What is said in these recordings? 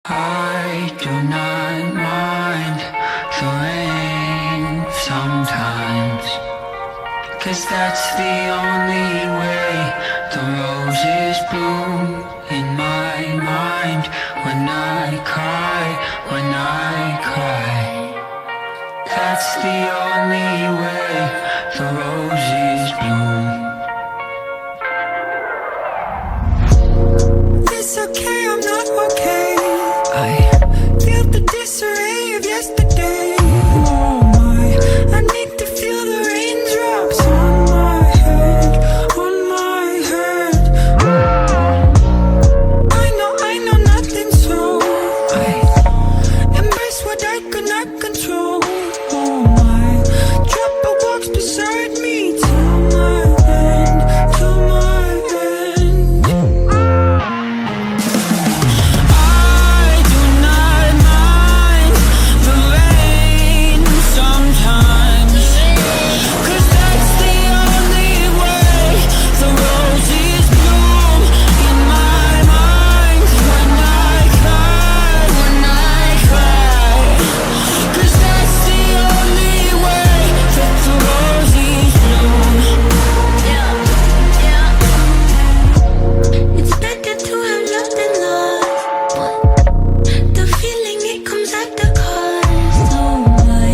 I do not mind the rain sometimes, 'cause that's the only way the roses bloom in my mind. When I cry, that's the only way the roses bloom. It's okay, I'm not okay. I feel the disarray of yesterday. Oh my, I need to feel the raindrops on my head, on my head. I know nothing's wrong. I embrace what I could not control. Oh my, trouble walks beside me till my end, till my end. I do not mind the rain sometimes, 'cause that's the only way the roses bloom in my mind. When I cry, 'cause that's the only way that the roses bloom. It's better to have loved than lost. The feeling, it comes at the cost. Oh my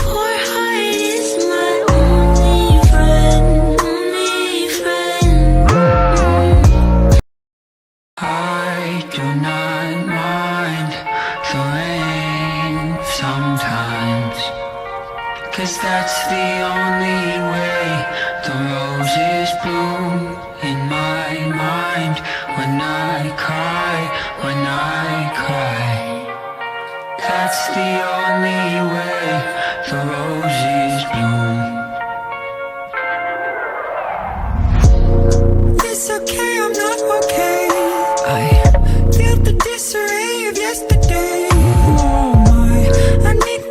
poor heart is my only friend, only friend. I do not mind the rain sometimes, 'cause that's the only way the roses bloom in my mind. When I cry, that's the only way the roses bloom. It's okay, I'm not okay. I feel the disarray of yesterday. Oh my, I need